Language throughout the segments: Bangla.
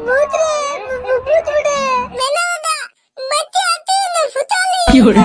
भूत रे भूत उड़े मैंने ना मच्छी आती है फुटाली কি hore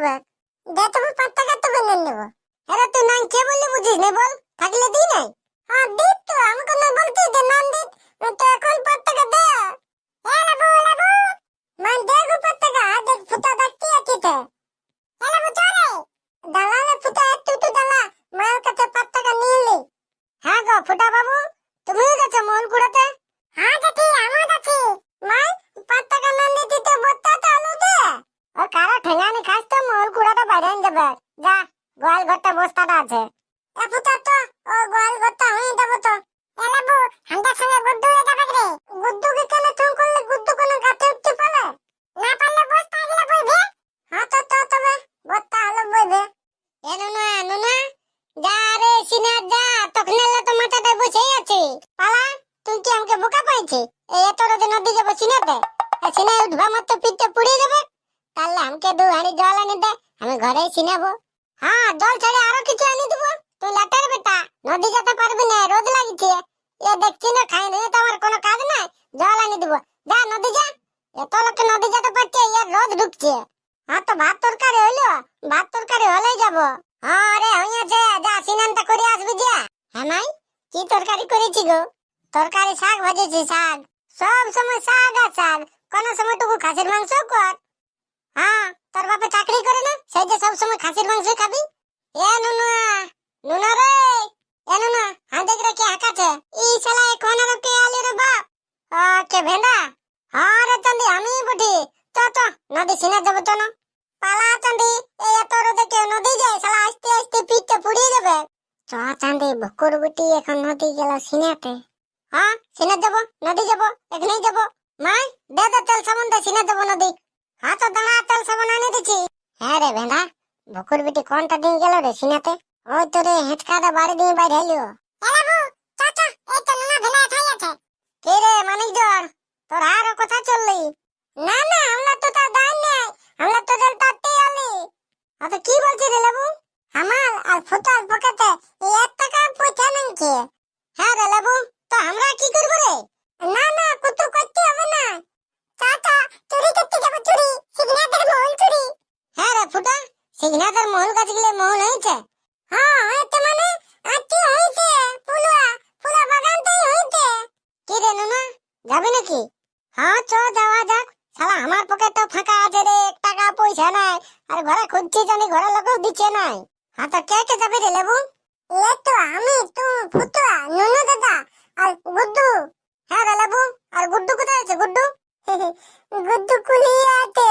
হবে। দে তুমি 5 টাকা তো বেনে নেব। আরে তুই নাম কে বললি বুঝিস না বল, থাকলে দি নাই। হ্যাঁ দি তো, আমাকে না বলতি যে নাম দি, তো এখন 5 টাকা দে। এ লেবু লেবু, মান দে গো 5 টাকা, দেখ ফুটা দেখতে আছিতে। এ লেবু চলে, দালালে ফুটা তুই তো দালা, মার কাছে 5 টাকা নিয়ে লি। হ্যাঁ গো ফুটা বাবু, তুমিও গেছো মহল কুড়াতে? হ্যাঁ কাকি আমার কাছে। মাই 5 টাকা না নিতে তো বত্তা তো আলু দে। ও কারা ঠেঙ্গানি খাস তো মহল কুড়াটা বাইরে আন যাবে। যা গোয়াল ঘরটা বস্তাটা আছে। এ ফুটা তো ও গোয়াল ঘরটা হয়ে যাবো তো। এ লেবু হান্ডার সঙ্গে গুড্ডু এটা বাগরে। গুড্ডু কি কেন তুই করলে গুড্ডু কোন গাতে উঠতে পারে? না পারলে বস্তা গিলা বইবে। হ্যাঁ তো তবে বস্তা হলো বইবে। এ নুনা নুনা, যা রে সিনা যা, তখন এলে তো মাথাটা বসেই আছে। পালা, তুই কি আমাকে বোকা পাইছি? এই এত রাতে নদী যাবো সিনাতে? সিনায় উঠবা মাত্র পিঠটা পুড়িয়ে যাবে। তাহলে আমাকে 2 হাঁড়ি জল আনি দে, আমি ঘরেই সিনাবো। হ্যাঁ জল ছাড়া আরো কিছু আনি দেবো। তুই লাটের বেটা, নদী যেতে পারবি না, রোদ লাগিছে। এ দেখছি না খাই না, তো আমার কোনো কাজ নাই। জল আনি দেবো, যা নদী যা। এত লোকে নদী যেতে পারছে, এর রোদ ঢুকছে। হ্যাঁ তো ভাত তরকারি হইলো, ভাত তরকারি হলেই যাবো। হ্যাঁ রে হইয়াছে, যা সিনানটা করে আসবি যা। হ্যাঁ মাই, কি তরকারি করেছি গো? তরকারি শাক ভাজেছি, শাক। সব সময় শাক আর শাক, কোন সময় টুকু খাসির মাংস কর। হ্যাঁ তোর বাপে চাকরি করে না, সেই যে সব সময় খাসির মাংস খাবি। এ নুনা নুনা রে, এ নুনা হ্যাঁ দেখ রে কে হাঁকাছে। ই শালা কোন আর কে আলি রে বাপ? কে ভেন্দা? হ্যাঁ রে চান্দি আমি বটি। চ নদী সিনা যাবো তো না। পালা চান্দি, এই এত রোদে কেউ নদী যায়? শালা আস্তে আস্তে পিঠটা পুড়িয়ে যাবে। চ চান্দি বকুর বুটি এখন নদী গেল সিনাতে। হ্যাঁ সিনা যাবো, নদী যাবো, এখানেই যাবো। মাই দে দে তেল সাবান দে, সিনা যাবো নদী। হ্যাঁ তো দাঁড়া, তেল সাবান আনি দিচ্ছি। হ্যাঁ রে ভেন্দা, বকুর বিটি কোনটা দিয়ে গেল রে সিনাতে? ওই তো রে হেঁচকাটা বাড়ি দিয়ে বাইরে এলো। চাচা এই তো নুনা ভেলা খাই আছে। কে রে মানিকজন, তোর আরো কথা চললি? না না আমরা তো তার দাঁড় নেই, আমরা তো জল তাতেই আলি। আচ্ছা কি বলছিস রে লেবু? আমার আর ফুটার পকেটে 1 টাকা পয়সা নাই কি? হ্যাঁ রে লেবু, তো আমরা কি করব রে? না না কত করতে হবে না। চাচা চুরি করতে যাব, চুরি সিগনাতের মহল চুরি। হ্যাঁ রে ফুটা, সিগনাতের মহল কাছে গেলে মহল হয়েছে? হ্যাঁ হয়েছে মানে আজকে হয়েছে, ফুলুয়া ফুলা বাগানতেই হয়েছে। কি রে নুনা, যাবি নাকি? হ্যাঁ চ যাওয়া যাক। শালা আমার পকেটটা ফাঁকা আছে রে, 1 টাকা পয়সা নাই। আর ঘরে খুঁজছি জানি, ঘরের লোকও দিচ্ছে নাই। হ্যাঁ তো কে কে যাবি রে লেবু? এ তো আমি, তুই, ফুটুয়া, নুনু দাদা আর গুড্ডু। হ্যাঁ রে লেবু, আর গুড্ডু কোথায় আছে গুড্ডু? গুড্ডু কুলিয়ে আছে,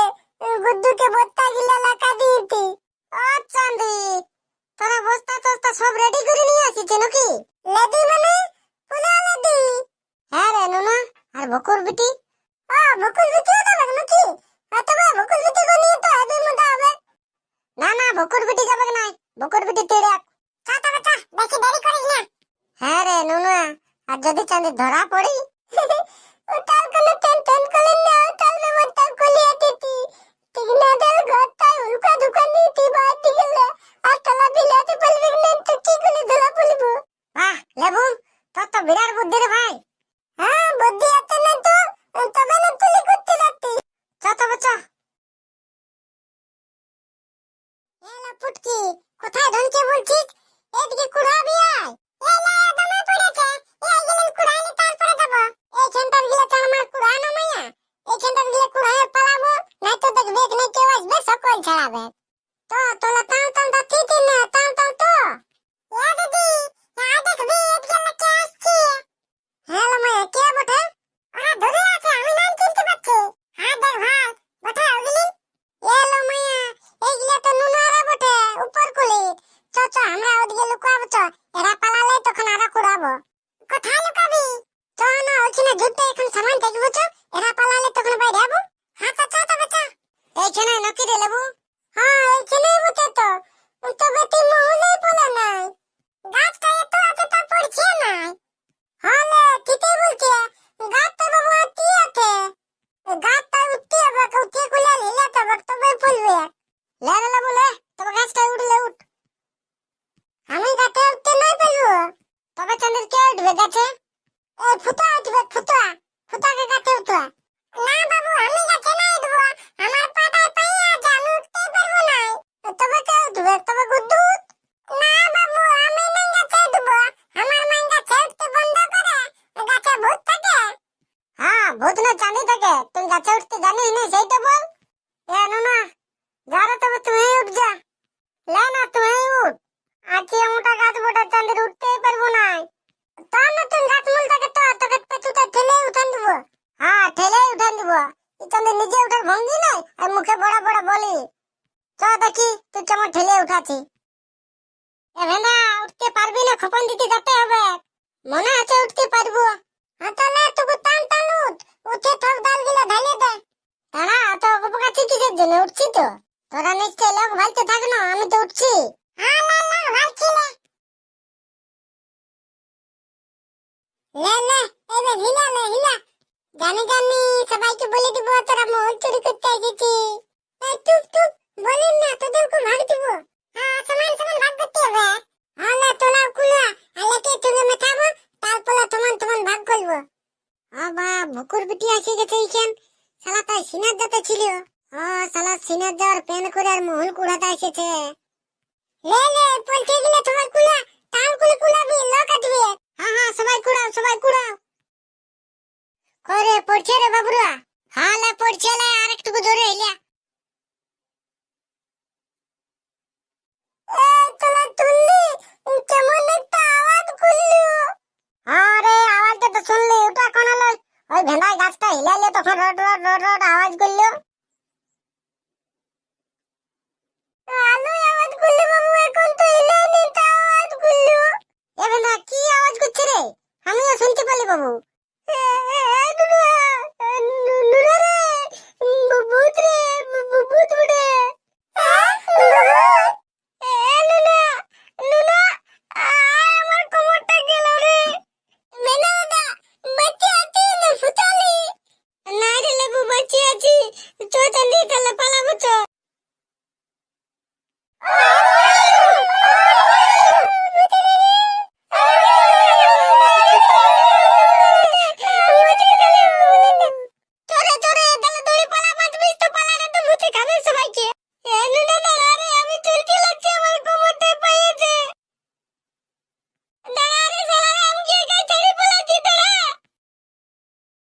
গুড্ডুকে বস্তা গিলা লাকা দিয়েছি। ও চাঁদি, তোরা বস্তা টস্তা সব রেডি করে নিয়ে আসিস নাকি? লেডি মানে পুরা লেডি। হ্যাঁ রে নুনা, আর বকুর বিটি? বকুল বিটিও যাবে নাকি? তবে বকুল বিটি কো নিয়ে তো হেভি মজা হবে। না না বকুর বিটি যাবে না, বকুর বিটি তেড়ে চাটা বাটা বেশি দেরি করিস না। হ্যাঁ রে নুনা, আর যদি চাঁদি ধরা পড়ি? ওটার কোনো টেনশন করেন না, ওটার ব্যবস্থা করিয়ে দিতি। ঠিক না দেল ঘরটায় উল্কা দোকান দিতি বাড়ি গেলে, আর তলা বিলাতে বলবি না তো কি করে ধরা পড়বো? বাহ লেবু, তোর তো বিরাট বুদ্ধি রে ভাই। হ্যাঁ বুদ্ধি আছে না তো, তবে না তুলি করতে রাখতি। তবে চ। এলা পুটকি, কোথায় ঢুকে বলছিস? এদিকে কুড়াবি আয়। এলা দমে পড়েছে, এই গেলেন কুড়াইলে তারপরে যাব। এইখানটার গিলা তো আমার কুড়ানো মাইয়া, এইখানটার গিলা কুড়াইয়ে পালাবো, নাই তো দেখবে এখানে কেউ আসবে সকল ছাড়াবে। তো তোলা টান টান যাচ্ছি না, টান টান তো। এ দিদি, না দেখবি এদিকে লোকে আসছে। হ্যালো মাইয়া, কে বটে? ওরা ধরে আছে, আমি নাম চিনতে পারছি। হ্যাঁ দেখ ভাই, বটে ওগুলি। এলো মাইয়া, এইগুলা তো নুনারা বটে, উপর কুলি। চ আমরা ওদিকে লুকাবো চ, এরা পালালে তখন আরো কুড়াবো। কোথায় লুকাবি? চ না ওইখানে যুদ্ধ এখন সামান দেখবো চ, এরা পালালে তখন বাইরে যাবো। হ্যাঁ তো চ তবে চ। এইখানে নাকি রে লেবু? হ্যাঁ এইখানেই বটে তো, তবে তুই মহলেই বলে নাই। গাছটা এত আছে তো পড়ছে নাই। হ্যাঁ লে ঠিকই বলছে, গাছটা বাবু আতি আছে। গাছটা উঠতে হবে, উঠে গুলা লিলে তবে ফুলবে। লে রে লেবু লে, তবে গাছটা উঠলে উঠ। আমি গাছে উঠতে নাই পারবো। তবে চাঁদের কে উঠবে গাছে? এই ফুটা উঠবে, ফুটা, ফুটাকে গাছে উঠবে। না বাবু আমি গাছে নাই উঠবো, আমার পাটায় পাইয়া আছে, আমি উঠতে পারবো না। গাছে উঠতে জানিস না সেইটা বল। এ নুনা যারা তবে তুই উঠ যা। লে না তুই উঠ, আজকে মোটা গাছ বটা চাঁদের উঠতেই পারবো না। তোর নতুন গাছ মূলটাকে তো তোকে পেছুটা ঠেলে উঠান দিব। হ্যাঁ ঠেলে উঠান দিব, এই চাঁদের নিজে উঠার ভঙ্গি নাই আর মুখে বড় বড় বলি। চ দেখি তুই কেমন ঠেলে উঠাছি। এ ভেন্দা উঠতে পারবি না, খোপন দিতে যেতে হবে। মনে আছে উঠতে পারবো। হ্যাঁ তাহলে তোকে টান টান উঠ, উঠে সব ডালগুলো ঢালে দে। দাঁড়া তো বকাচ্ছি কিসের জন্য? উঠছি তো। তোরা নিশ্চয় লোক ভালতে থাক না, আমি তো উঠছি। হ্যাঁ না না ভালছি না। লে লে এবার হিলা লে হিলা। জানি জানি সবাইকে বলে দিব তোরা মহল চুরি করতে এসেছি। এই চুপ চুপ বলেন না, তোদেরকে ভাগ দিব। হ্যাঁ সমান সমান ভাগ করতে হবে। হলে তোলা কুলা আলেকে চুলে মেটাবো, তারপরে সমান সমান ভাগ করবো। বা ভুকুর বিটি আসে গেছে এইখান। শালা তাই সিনার যাতে ছিল। ও শালা সিনার যাওয়ার প্যান করে আর মহল কুড়াতে এসেছে। লে লে পলটে গেলে তোমার কুলা, তার কুলে কুলাবি লোক আসবে। হ্যাঁ হ্যাঁ সবাই কুড়াও সবাই কুড়াও। করে পড়ছে রে বাবুরা। হ্যাঁ লে পড়ছে লে, আর একটু ধরে এলিয়া।